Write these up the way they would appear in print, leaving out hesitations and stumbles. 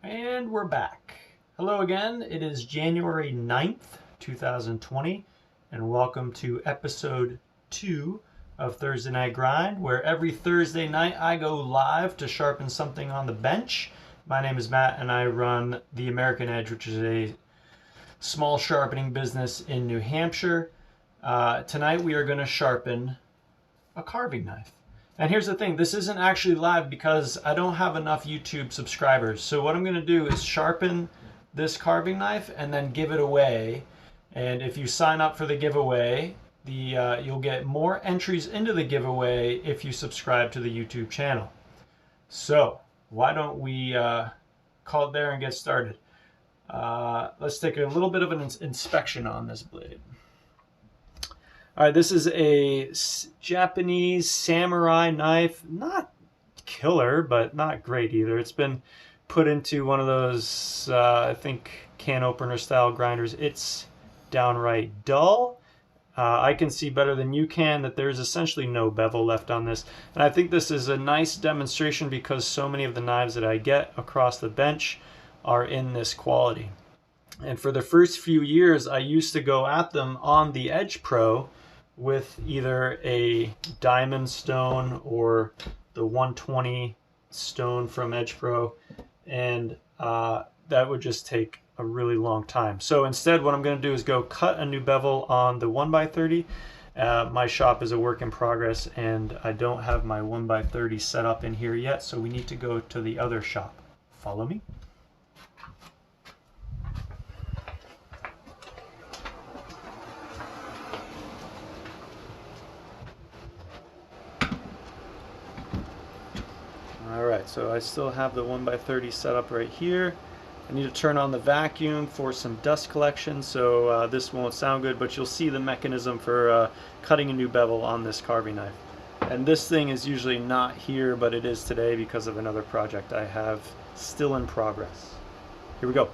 And we're back. Hello again. It is January 9th, 2020, and welcome to episode 2 of Thursday Night Grind, where every Thursday night I go live to sharpen something on the bench. My name is Matt, and I run the American Edge, which is a small sharpening business in New Hampshire. Tonight we are going to sharpen a carving knife. And here's the thing, this isn't actually live because I don't have enough YouTube subscribers. So what I'm going to do is sharpen this carving knife and then give it away. And if you sign up for the giveaway, you'll get more entries into the giveaway if you subscribe to the YouTube channel. So why don't we call it there and get started. Let's take a little bit of an inspection on this blade. All right, this is a Japanese samurai knife. Not killer, but not great either. It's been put into one of those, I think, can opener style grinders. It's downright dull. I can see better than you can that there's essentially no bevel left on this. And I think this is a nice demonstration because so many of the knives that I get across the bench are in this quality. And for the first few years, I used to go at them on the Edge Pro with either a diamond stone or the 120 stone from Edge Pro, and that would just take a really long time. So instead what I'm going to do is go cut a new bevel on the 1x30. My shop is a work in progress and I don't have my 1x30 set up in here yet, so we need to go to the other shop. Follow me. Alright, so I still have the 1x30 set up right here. I need to turn on the vacuum for some dust collection, so this won't sound good, but you'll see the mechanism for cutting a new bevel on this carving knife. And this thing is usually not here, but it is today because of another project I have still in progress. Here we go.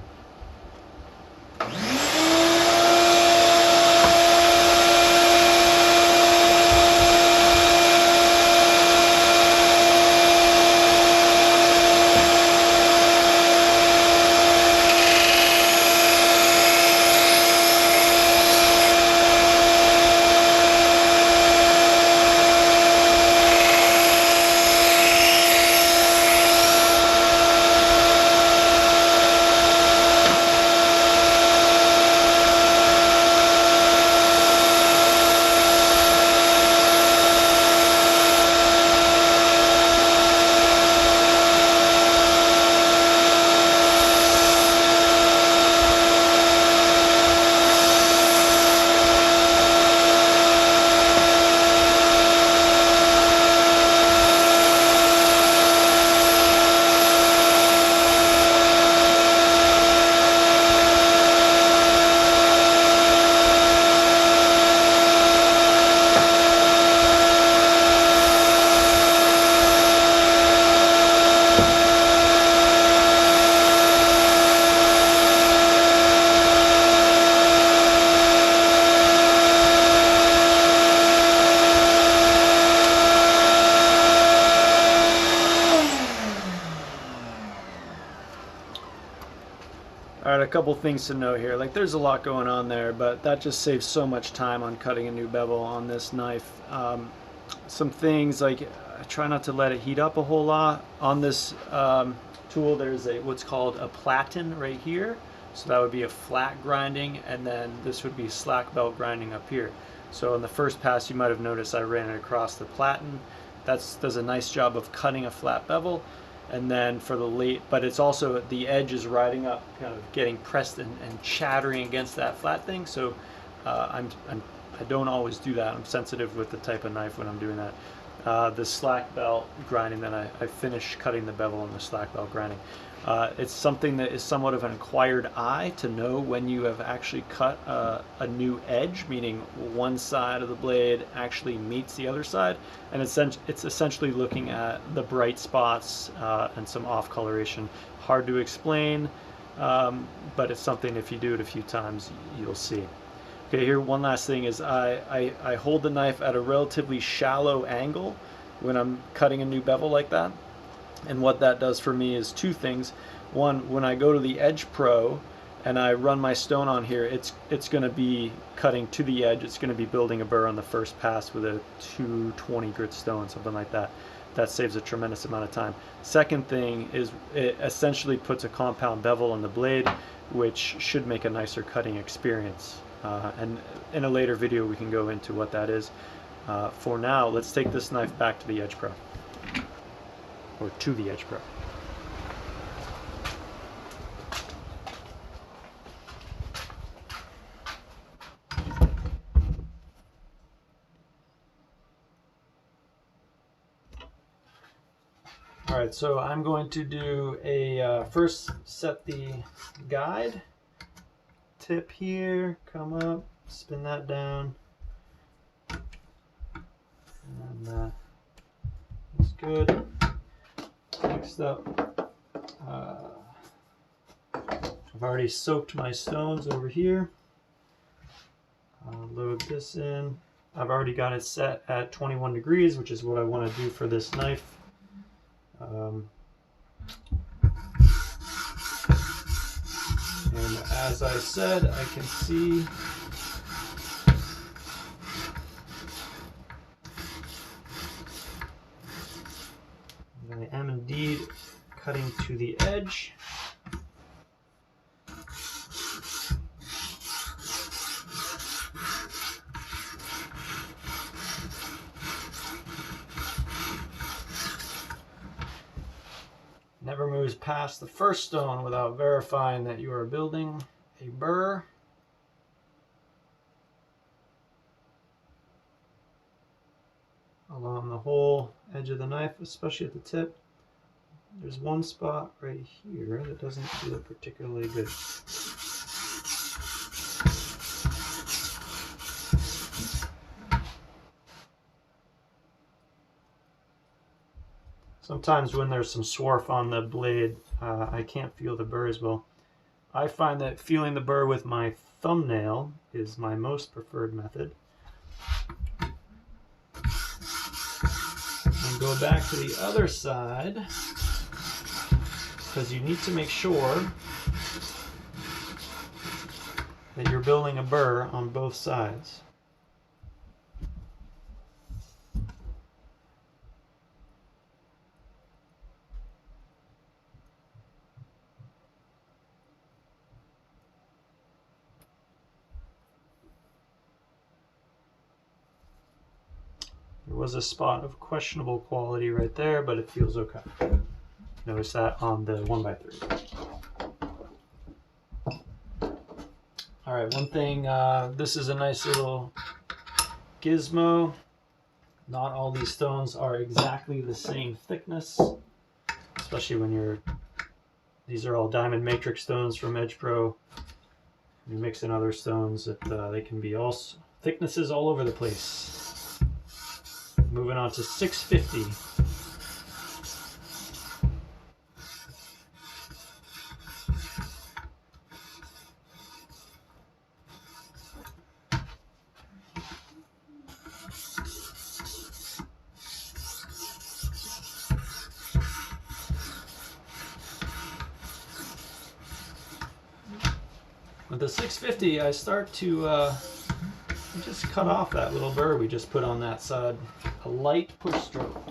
Alright, a couple things to note here. Like, there's a lot going on there, but that just saves so much time on cutting a new bevel on this knife. Some things like, I try not to let it heat up a whole lot. On this tool, there's what's called a platen right here. So that would be a flat grinding, and then this would be slack belt grinding up here. So in the first pass, you might have noticed I ran it across the platen. That does a nice job of cutting a flat bevel. And then for the late, but it's also, the edge is riding up, kind of getting pressed and chattering against that flat thing. So I don't always do that. I'm sensitive with the type of knife when I'm doing that. The slack belt grinding, then I finish cutting the bevel on the slack belt grinding. It's something that is somewhat of an acquired eye to know when you have actually cut a new edge, meaning one side of the blade actually meets the other side, and it's essentially looking at the bright spots and some off coloration. Hard to explain, but it's something, if you do it a few times, you'll see. Okay, here one last thing is I hold the knife at a relatively shallow angle when I'm cutting a new bevel like that. And what that does for me is two things. One, when I go to the Edge Pro and I run my stone on here, it's going to be cutting to the edge. It's going to be building a burr on the first pass with a 220 grit stone, something like that. That saves a tremendous amount of time. Second thing is it essentially puts a compound bevel on the blade, which should make a nicer cutting experience. And in a later video we can go into what that is. For now, let's take this knife back to the Edge Pro. Or to the Edge Pro. Alright, so I'm going to do a, first set the guide, tip here, come up, spin that down, and that's good. Next up, I've already soaked my stones over here. I'll load this in. I've already got it set at 21 degrees, which is what I want to do for this knife. And as I said, I can see that I am indeed cutting to the edge. Never moves past the first stone without verifying that you are building a burr. Along the whole edge of the knife, especially at the tip. There's one spot right here that doesn't feel particularly good. Sometimes when there's some swarf on the blade, I can't feel the burr as well. I find that feeling the burr with my thumbnail is my most preferred method. And go back to the other side, because you need to make sure that you're building a burr on both sides. There was a spot of questionable quality right there, but it feels okay. Notice that on the 1x3. All right, one thing, this is a nice little gizmo. Not all these stones are exactly the same thickness, especially when these are all diamond matrix stones from Edge Pro. You mix in other stones that they can be all thicknesses all over the place. Moving on to 650. With the 650, I start to just cut off that little burr we just put on that side. A light push stroke.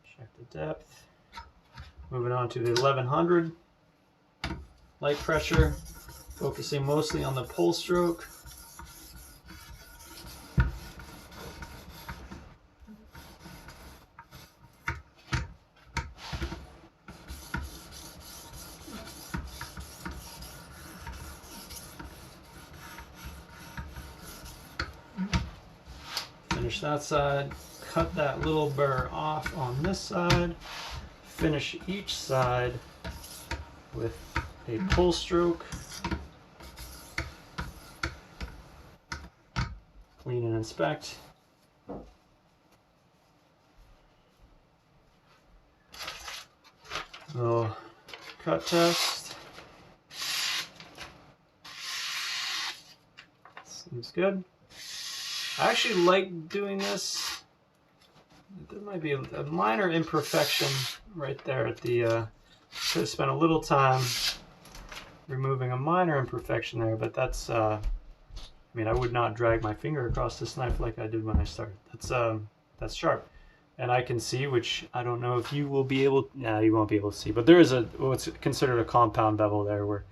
Check the depth. Moving on to the 1100. Light pressure, focusing mostly on the pull stroke. Finish that side, cut that little burr off on this side, finish each side with a pull stroke, clean and inspect. Little cut test. Seems good. I actually like doing this. There might be a minor imperfection right there at the, could have spent a little time removing a minor imperfection there, but that's, I mean, I would not drag my finger across this knife like I did when I started. That's sharp. And I can see, which I don't know if you will be able, nah, you won't be able to see, but there is what's considered a compound bevel there where,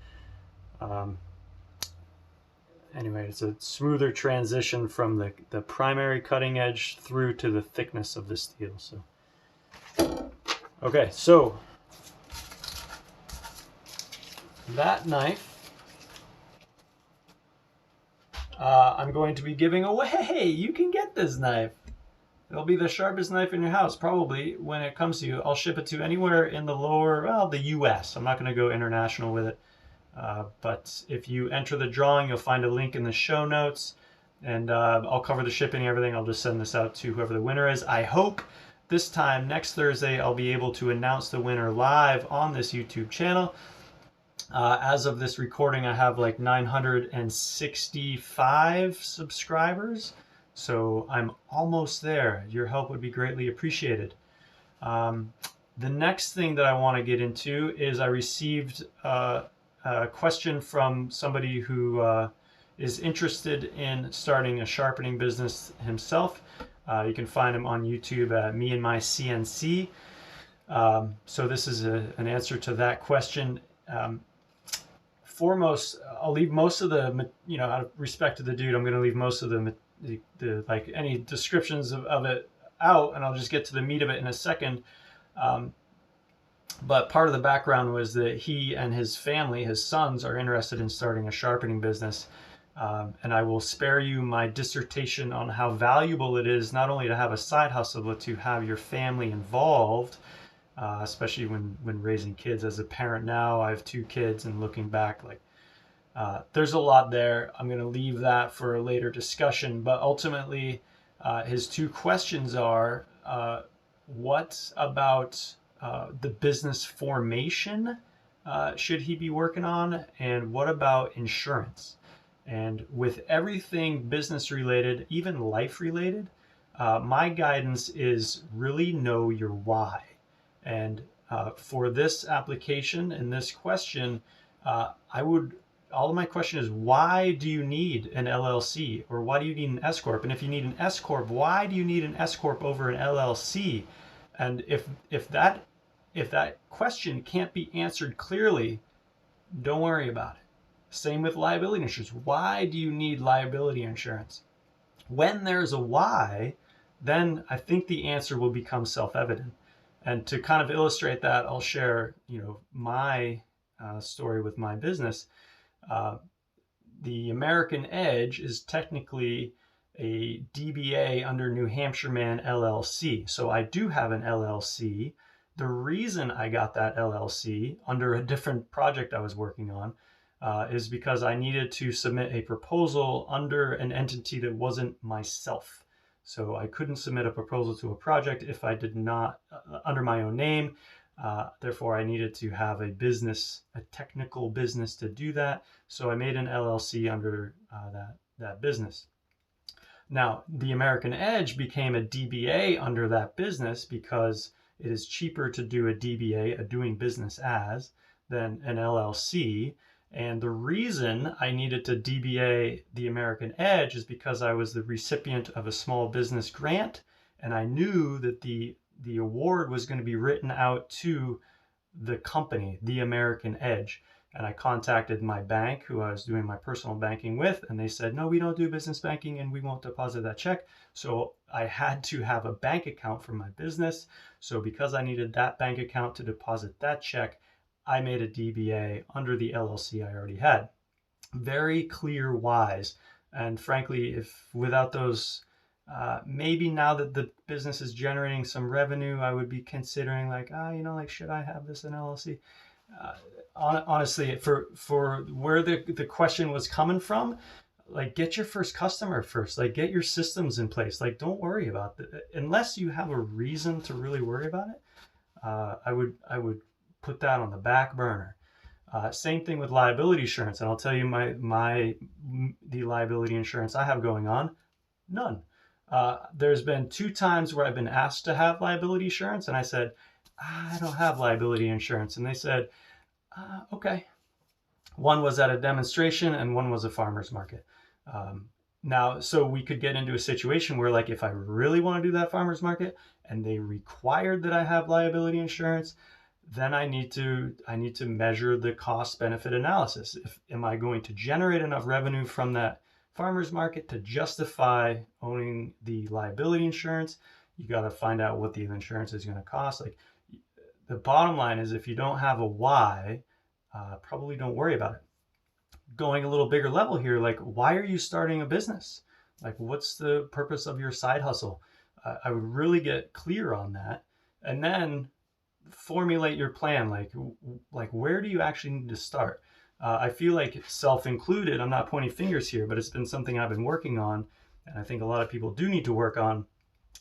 anyway, it's a smoother transition from the primary cutting edge through to the thickness of the steel. So, okay, so that knife I'm going to be giving away. You can get this knife. It'll be the sharpest knife in your house, probably, when it comes to you. I'll ship it to anywhere in the lower, well, the US. I'm not going to go international with it. But if you enter the drawing, you'll find a link in the show notes. And I'll cover the shipping and everything. I'll just send this out to whoever the winner is. I hope this time, next Thursday, I'll be able to announce the winner live on this YouTube channel. As of this recording, I have like 965 subscribers. So I'm almost there. Your help would be greatly appreciated. The next thing that I want to get into is I received a question from somebody who is interested in starting a sharpening business himself. You can find him on YouTube at Me and My CNC. So this is an answer to that question. Foremost, I'll leave most of the, out of respect to the dude, I'm going to leave most of the like any descriptions of it out, and I'll just get to the meat of it in a second. But part of the background was that he and his family, his sons, are interested in starting a sharpening business. And I will spare you my dissertation on how valuable it is not only to have a side hustle, but to have your family involved, especially when raising kids. As a parent now, I have 2 kids, and looking back, like, there's a lot there. I'm going to leave that for a later discussion, but ultimately his 2 questions are, what about the business formation should he be working on, and what about insurance? And with everything business related, even life related, my guidance is really know your why. And for this application and this question, all of my question is, why do you need an LLC, or why do you need an S Corp? And if you need an S Corp, why do you need an S Corp over an LLC? And if that question can't be answered clearly, don't worry about it. Same with liability insurance. Why do you need liability insurance? When there's a why, then I think the answer will become self-evident. And to kind of illustrate that, I'll share, my story with my business. The American Edge is technically a DBA under New Hampshire Man LLC. So I do have an LLC. The reason I got that LLC under a different project I was working on is because I needed to submit a proposal under an entity that wasn't myself. So I couldn't submit a proposal to a project if I did not, under my own name. Therefore, I needed to have a technical business to do that. So I made an LLC under that business. Now, the American Edge became a DBA under that business because it is cheaper to do a DBA, a doing business as, than an LLC. And the reason I needed to DBA the American Edge is because I was the recipient of a small business grant, and I knew that the award was going to be written out to the company, the American Edge. And I contacted my bank, who I was doing my personal banking with, and they said, no, we don't do business banking and we won't deposit that check. So I had to have a bank account for my business. So because I needed that bank account to deposit that check, I made a DBA under the LLC I already had. Very clear whys. And frankly, if without those, maybe now that the business is generating some revenue, I would be considering like, should I have this in LLC? Honestly, for where the question was coming from, like, get your first customer first, like get your systems in place. Like, don't worry about it unless you have a reason to really worry about it. I would put that on the back burner. Same thing with liability insurance, and I'll tell you the liability insurance I have going on. None. There's been 2 times where I've been asked to have liability insurance, and I said, I don't have liability insurance. And they said, okay. One was at a demonstration and one was a farmer's market. Now, so we could get into a situation where, like, if I really want to do that farmer's market and they required that I have liability insurance, then I need to measure the cost benefit analysis. Am I going to generate enough revenue from that farmer's market to justify owning the liability insurance? You got to find out what the insurance is going to cost. Like, the bottom line is, if you don't have a why, probably don't worry about it. Going a little bigger level here, like, why are you starting a business? Like, what's the purpose of your side hustle? I would really get clear on that, and then formulate your plan. Like where do you actually need to start? I feel like, self-included, I'm not pointing fingers here, but it's been something I've been working on, and I think a lot of people do need to work on,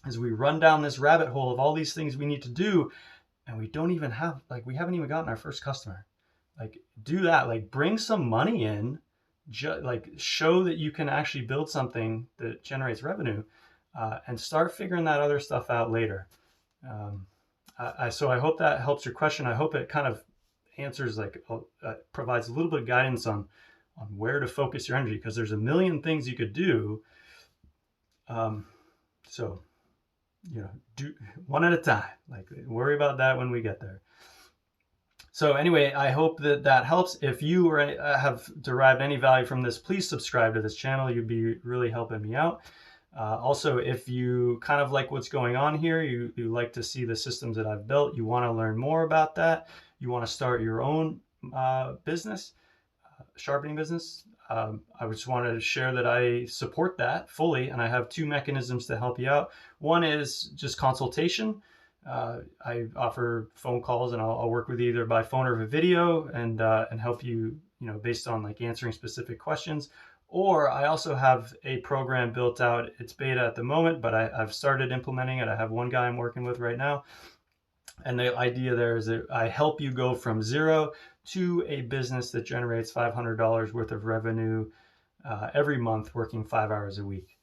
is we run down this rabbit hole of all these things we need to do, and we don't even have, like, we haven't even gotten our first customer. Like, do that. Like, bring some money in, like, show that you can actually build something that generates revenue, and start figuring that other stuff out later. So I hope that helps your question. I hope it kind of answers, like, provides a little bit of guidance on where to focus your energy, because there's a million things you could do. So, do one at a time. Like, worry about that when we get there. So anyway, I hope that helps. If you have derived any value from this, please subscribe to this channel. You'd be really helping me out. Also, if you kind of like what's going on here, you like to see the systems that I've built, you want to learn more about that, you want to start your own business, sharpening business, I just wanted to share that I support that fully, and I have 2 mechanisms to help you out. One is just consultation. I offer phone calls, and I'll work with you either by phone or via video, and help you, based on, like, answering specific questions. Or I also have a program built out. It's beta at the moment, but I've started implementing it. I have one guy I'm working with right now. And the idea there is that I help you go from 0 to a business that generates $500 worth of revenue every month, working 5 hours a week.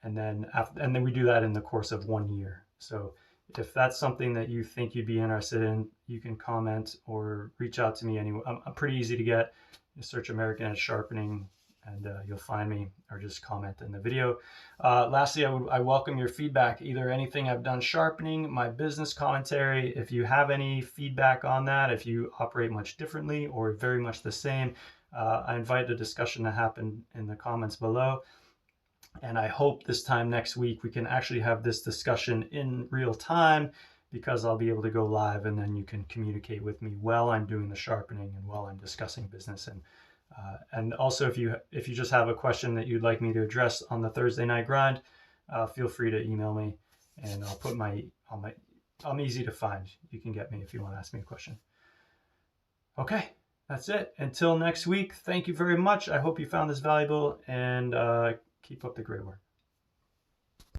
And then we do that in the course of 1 year. So if that's something that you think you'd be interested in, you can comment or reach out to me anyway. I'm pretty easy to get. You search American Edge Sharpening, and you'll find me, or just comment in the video. Lastly, I welcome your feedback, either anything I've done sharpening, my business commentary. If you have any feedback on that, if you operate much differently or very much the same, I invite the discussion to happen in the comments below. And I hope this time next week we can actually have this discussion in real time, because I'll be able to go live, and then you can communicate with me while I'm doing the sharpening and while I'm discussing business. And also, if you just have a question that you'd like me to address on the Thursday night grind, feel free to email me, and I'll put I'm easy to find. You can get me if you want to ask me a question. Okay, that's it. Until next week, thank you very much. I hope you found this valuable, and keep up the great work.